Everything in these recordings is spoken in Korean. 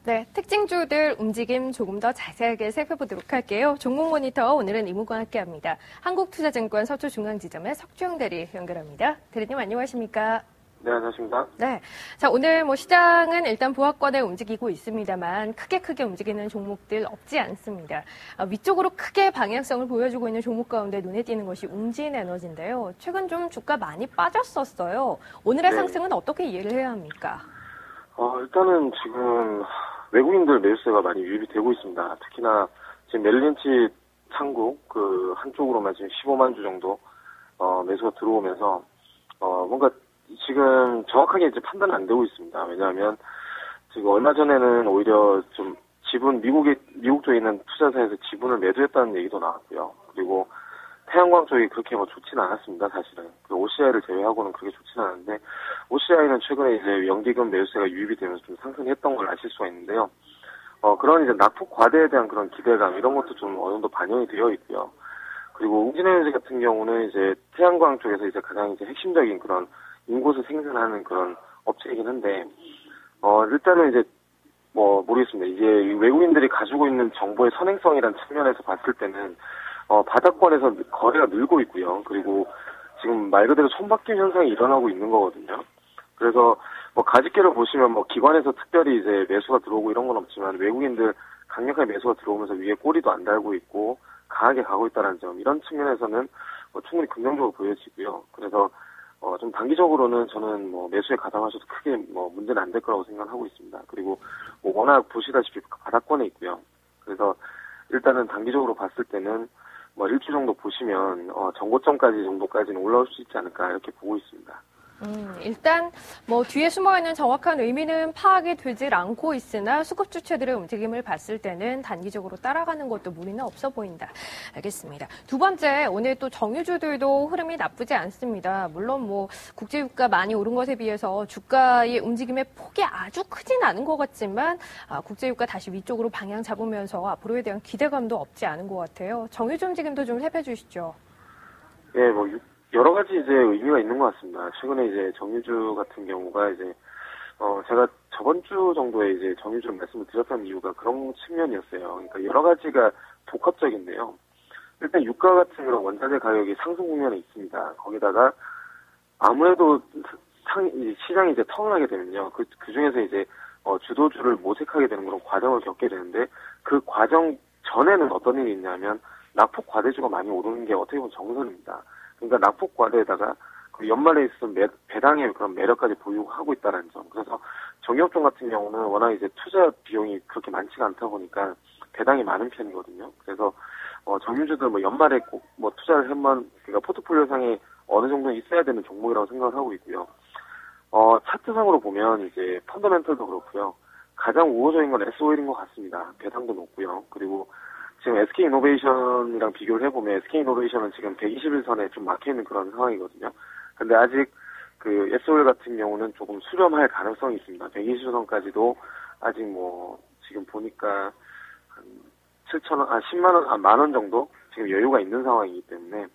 네, 특징주들 움직임 조금 더 자세하게 살펴보도록 할게요. 종목 모니터 오늘은 이무과 함께합니다. 한국투자증권 서초중앙지점의 석주영 대리 연결합니다. 대리님 안녕하십니까? 네, 안녕하십니까? 네, 자 오늘 시장은 일단 보합권에 움직이고 있습니다만 크게 움직이는 종목들 없지 않습니다. 위쪽으로 크게 방향성을 보여주고 있는 종목 가운데 눈에 띄는 것이 웅진에너지인데요. 최근 좀 주가 많이 빠졌었어요. 오늘의 네. 상승은 어떻게 이해를 해야 합니까? 일단은 지금 외국인들 매수세가 많이 유입이 되고 있습니다. 특히나 지금 멜린치 창국 그 한쪽으로만 지금 15만 주 정도 매수가 들어오면서 뭔가 지금 정확하게 이제 판단은 안 되고 있습니다. 왜냐하면 지금 얼마 전에는 오히려 좀 지분 미국 쪽에 있는 투자사에서 지분을 매도했다는 얘기도 나왔고요. 그리고 태양광 쪽이 그렇게 좋지는 않았습니다, 사실은. OCI를 제외하고는 그렇게 좋지는 않은데, OCI는 최근에 이제 연기금 매수세가 유입이 되면서 좀 상승했던 걸 아실 수가 있는데요. 그런 이제 낙폭 과대에 대한 그런 기대감, 이런 것도 좀 어느 정도 반영이 되어 있고요. 그리고 웅진에너지 같은 경우는 이제 태양광 쪽에서 이제 가장 이제 핵심적인 그런 인고수 생산하는 그런 업체이긴 한데, 일단은 이제 모르겠습니다. 이제 외국인들이 가지고 있는 정보의 선행성이라는 측면에서 봤을 때는, 바닥권에서 거래가 늘고 있고요. 그리고 지금 말 그대로 손바뀜 현상이 일어나고 있는 거거든요. 그래서 가집계를 보시면 기관에서 특별히 이제 매수가 들어오고 이런 건 없지만 외국인들 강력하게 매수가 들어오면서 위에 꼬리도 안 달고 있고 강하게 가고 있다는 점, 이런 측면에서는 충분히 긍정적으로 보여지고요. 그래서 좀 단기적으로는 저는 매수에 가담하셔도 크게 문제는 안 될 거라고 생각하고 있습니다. 그리고 워낙 보시다시피 바닥권에 있고요. 그래서 일단은 단기적으로 봤을 때는 일주 정도 보시면 정고점까지 정도까지는 올라올 수 있지 않을까 이렇게 보고 있습니다. 일단 뒤에 숨어있는 정확한 의미는 파악이 되질 않고 있으나 수급 주체들의 움직임을 봤을 때는 단기적으로 따라가는 것도 무리는 없어 보인다. 알겠습니다. 두 번째, 오늘 또 정유주들도 흐름이 나쁘지 않습니다. 물론 국제유가 많이 오른 것에 비해서 주가의 움직임의 폭이 아주 크진 않은 것 같지만 국제유가 다시 위쪽으로 방향 잡으면서 앞으로에 대한 기대감도 없지 않은 것 같아요. 정유주 움직임도 좀 살펴주시죠. 네, 여러 가지 이제 의미가 있는 것 같습니다. 최근에 이제 정유주 같은 경우가 이제, 제가 저번 주 정도에 이제 정유주를 말씀을 드렸던 이유가 그런 측면이었어요. 그러니까 여러 가지가 복합적인데요. 일단 유가 같은 그런 원자재 가격이 상승 국면에 있습니다. 거기다가 아무래도 시장이 이제 턴을 하게 되면요. 그 중에서 이제, 주도주를 모색하게 되는 그런 과정을 겪게 되는데 그 과정 전에는 어떤 일이 있냐면 낙폭 과대주가 많이 오르는 게 어떻게 보면 정설입니다. 그러니까 낙폭 과대에다가 그 연말에 있었던 배당의 그런 매력까지 보유하고 있다는 점. 그래서 정유업종 같은 경우는 워낙 이제 투자 비용이 그렇게 많지가 않다 보니까 배당이 많은 편이거든요. 그래서 정유주들 연말에 꼭 투자를 하면 그러니까 포트폴리오상에 어느 정도는 있어야 되는 종목이라고 생각을 하고 있고요. 차트상으로 보면 이제 펀더멘털도 그렇고요. 가장 우호적인 건 S-오일인 것 같습니다. 배당도 높고요. 그리고 지금 SK이노베이션이랑 비교를 해보면 SK이노베이션은 지금 121선에 좀 막혀있는 그런 상황이거든요. 근데 아직 그 S-오일 같은 경우는 조금 수렴할 가능성이 있습니다. 120선까지도 아직 지금 보니까 한 7,000원, 10만원, 만원 정도 지금 여유가 있는 상황이기 때문에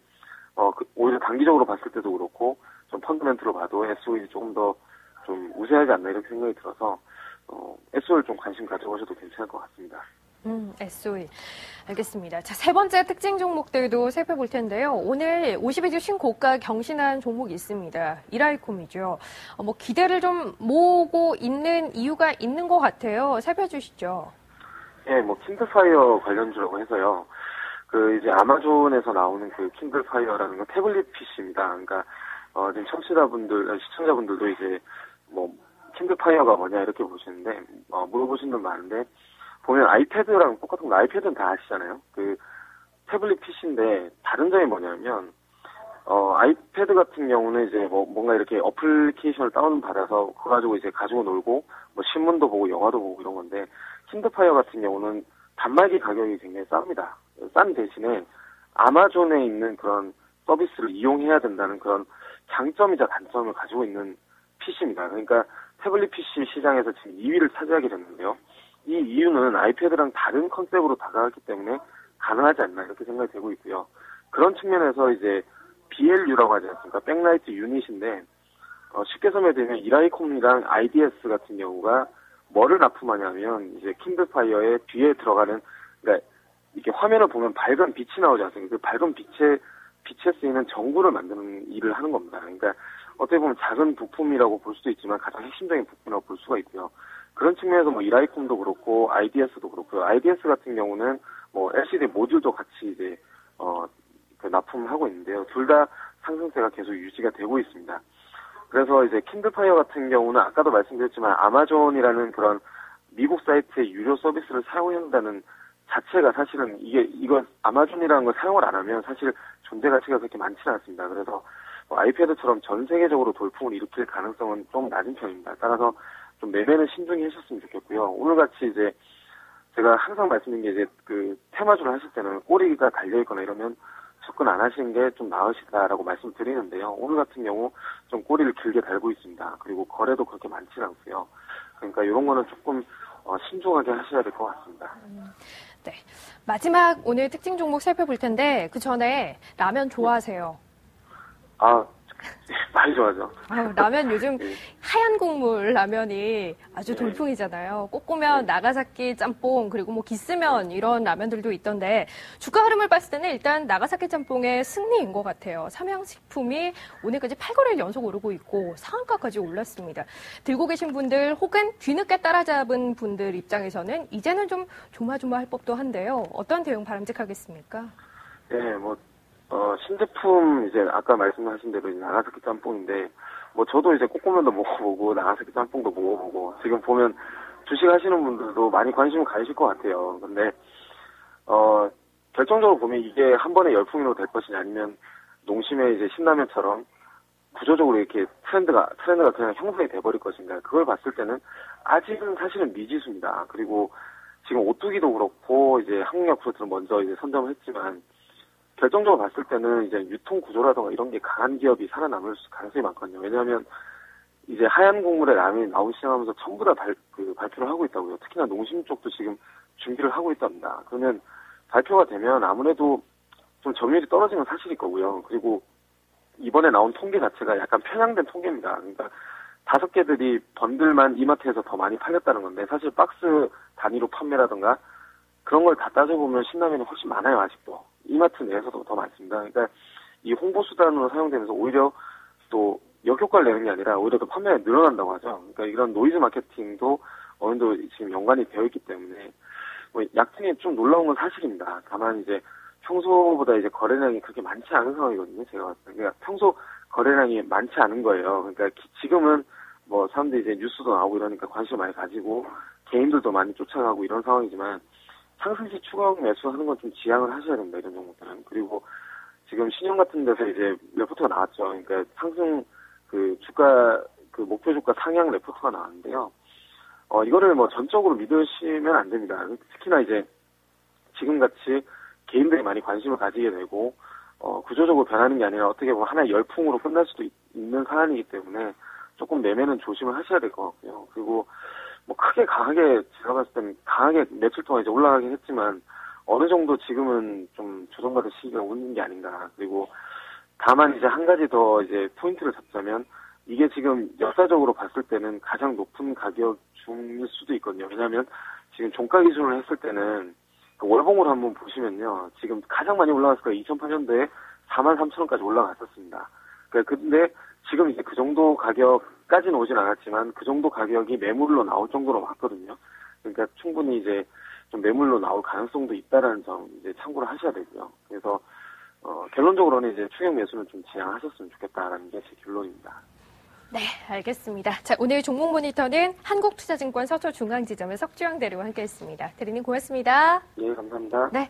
오히려 단기적으로 봤을 때도 그렇고 좀 펀더멘트로 봐도 S-오일이 조금 더 좀 우세하지 않나 이렇게 생각이 들어서 S-오일 좀 관심 가져보셔도 괜찮을 것 같습니다. S-오일. 알겠습니다. 자, 세 번째 특징 종목들도 살펴볼 텐데요. 오늘 52주 신고가 경신한 종목이 있습니다. 이라이콤이죠. 기대를 좀 모으고 있는 이유가 있는 것 같아요. 살펴주시죠. 예, 킨들파이어 관련주라고 해서요. 이제 아마존에서 나오는 킨들파이어라는 건 태블릿 PC입니다. 그러니까, 지금 시청자분들도 이제, 킨들파이어가 뭐냐 이렇게 보시는데, 물어보신 분 많은데, 보면 아이패드랑 똑같은 거, 아이패드는 다 아시잖아요. 태블릿 PC인데, 다른 점이 뭐냐면, 아이패드 같은 경우는 이제 뭔가 이렇게 어플리케이션을 다운받아서, 그거 가지고 이제 가지고 놀고, 신문도 보고, 영화도 보고 이런 건데, 킨들파이어 같은 경우는 단말기 가격이 굉장히 쌉니다. 싼 대신에 아마존에 있는 그런 서비스를 이용해야 된다는 그런 장점이자 단점을 가지고 있는 PC입니다. 그러니까 태블릿 PC 시장에서 지금 2위를 차지하게 됐는데요. 이 이유는 아이패드랑 다른 컨셉으로 다가갔기 때문에 가능하지 않나 이렇게 생각이 되고 있고요. 그런 측면에서 이제 BLU라고 하지 않습니까? 백라이트 유닛인데 쉽게 설명드리면 이라이콤이랑 IDS 같은 경우가 뭐를 납품하냐면 이제 킨들파이어의 뒤에 들어가는, 그러니까 이렇게 화면을 보면 밝은 빛이 나오지 않습니까? 그 밝은 빛에 쓰이는 전구를 만드는 일을 하는 겁니다. 그러니까 어떻게 보면 작은 부품이라고 볼 수도 있지만 가장 핵심적인 부품이라고 볼 수가 있고요. 그런 측면에서 뭐 이라이콤도 그렇고 IDS도 그렇고요. IDS 같은 경우는 뭐 LCD 모듈도 같이 이제 그 납품하고 있는데요. 둘 다 상승세가 계속 유지가 되고 있습니다. 그래서 이제 킨들파이어 같은 경우는 아까도 말씀드렸지만 아마존이라는 그런 미국 사이트의 유료 서비스를 사용한다는 자체가 사실은 이거 아마존이라는 걸 사용을 안 하면 사실 존재 가치가 그렇게 많지는 않습니다. 그래서 아이패드처럼 전 세계적으로 돌풍을 일으킬 가능성은 좀 낮은 편입니다. 따라서 좀 매매는 신중히 하셨으면 좋겠고요. 오늘같이 이제 제가 항상 말씀드린 게 이제 그 테마주를 하실 때는 꼬리가 달려있거나 이러면 접근 안 하시는 게 좀 나으시다라고 말씀드리는데요. 오늘 같은 경우 좀 꼬리를 길게 달고 있습니다. 그리고 거래도 그렇게 많지는 않고요. 그러니까 이런 거는 조금 신중하게 하셔야 될 것 같습니다. 네. 마지막 오늘 특징 종목 살펴볼 텐데 그 전에 라면 좋아하세요? 많이 좋아하죠. 라면 요즘 하얀 국물 라면이 아주 돌풍이잖아요. 꼽으면 나가사키 짬뽕 그리고 뭐 기스면 이런 라면들도 있던데 주가 흐름을 봤을 때는 일단 나가사키 짬뽕의 승리인 것 같아요. 삼양식품이 오늘까지 8거래일 연속 오르고 있고 상한가까지 올랐습니다. 들고 계신 분들 혹은 뒤늦게 따라잡은 분들 입장에서는 이제는 좀 조마조마할 법도 한데요. 어떤 대응 바람직하겠습니까? 네, 신제품, 이제, 아까 말씀하신 대로, 나가사키 짬뽕인데, 저도 이제 꼬꼬면도 먹어보고, 나가사키 짬뽕도 먹어보고, 지금 보면, 주식 하시는 분들도 많이 관심을 가지실 것 같아요. 근데, 결정적으로 보면 이게 한 번에 열풍으로 될 것이냐, 아니면, 농심의 이제 신라면처럼, 구조적으로 이렇게 트렌드가 그냥 형성이 돼버릴 것인가, 그걸 봤을 때는, 아직은 사실은 미지수입니다. 그리고, 지금 오뚜기도 그렇고, 이제 한국약품들은 먼저 이제 선점을 했지만, 결정적으로 봤을 때는 이제 유통 구조라든가 이런 게 강한 기업이 살아남을 가능성이 많거든요. 왜냐하면 이제 하얀 국물의 라면이 나오기 시작하면서 전부 다 발표를 하고 있다고요. 특히나 농심 쪽도 지금 준비를 하고 있답니다. 그러면 발표가 되면 아무래도 좀 점유율이 떨어지는 사실일 거고요. 그리고 이번에 나온 통계 자체가 약간 편향된 통계입니다. 그러니까 5개들이 번들만 이마트에서 더 많이 팔렸다는 건데 사실 박스 단위로 판매라든가 그런 걸 다 따져보면 신라면이 훨씬 많아요, 아직도. 이마트 내에서도 더 많습니다. 그러니까 이 홍보 수단으로 사용되면서 오히려 또 역효과를 내는 게 아니라 오히려 더 판매가 늘어난다고 하죠. 그러니까 이런 노이즈 마케팅도 어느 정도 지금 연관이 되어 있기 때문에 약진이 좀 놀라운 건 사실입니다. 다만 이제 평소보다 이제 거래량이 그렇게 많지 않은 상황이거든요. 제가 봤을 때. 그러니까 평소 거래량이 많지 않은 거예요. 그러니까 지금은 사람들이 이제 뉴스도 나오고 이러니까 관심을 많이 가지고 개인들도 많이 쫓아가고 이런 상황이지만 상승시 추가 매수하는 건 좀 지양을 하셔야 됩니다. 이런 종목들은. 그리고 지금 신용 같은 데서 이제 레포트가 나왔죠. 그러니까 상승 주가 목표 주가 상향 레포트가 나왔는데요. 이거를 전적으로 믿으시면 안 됩니다. 특히나 이제 지금같이 개인들이 많이 관심을 가지게 되고 구조적으로 변하는 게 아니라 어떻게 보면 하나의 열풍으로 끝날 수도 있는 사안이기 때문에 조금 매매는 조심을 하셔야 될 것 같고요. 그리고 크게 강하게 제가 봤을 때는 강하게 며칠 동안 이제 올라가긴 했지만 어느 정도 지금은 좀 조정받을 시기가 오는 게 아닌가. 그리고 다만 이제 한 가지 더 이제 포인트를 잡자면 이게 지금 역사적으로 봤을 때는 가장 높은 가격 중일 수도 있거든요. 왜냐하면 지금 종가 기준으로 했을 때는 월봉으로 한번 보시면요. 지금 가장 많이 올라갔을 거예요. 2008년도에 43,000원까지 올라갔었습니다. 근데 지금 이제 그 정도 가격까지는 오진 않았지만 그 정도 가격이 매물로 나올 정도로 왔거든요. 그러니까 충분히 이제 좀 매물로 나올 가능성도 있다라는 점 이제 참고를 하셔야 되고요. 그래서 결론적으로는 이제 추격 매수는 좀 지양하셨으면 좋겠다라는 게 제 결론입니다. 네, 알겠습니다. 자, 오늘 종목 모니터는 한국투자증권 서초중앙지점의 석주영 대리와 함께했습니다. 대리님 고맙습니다. 예, 감사합니다. 네.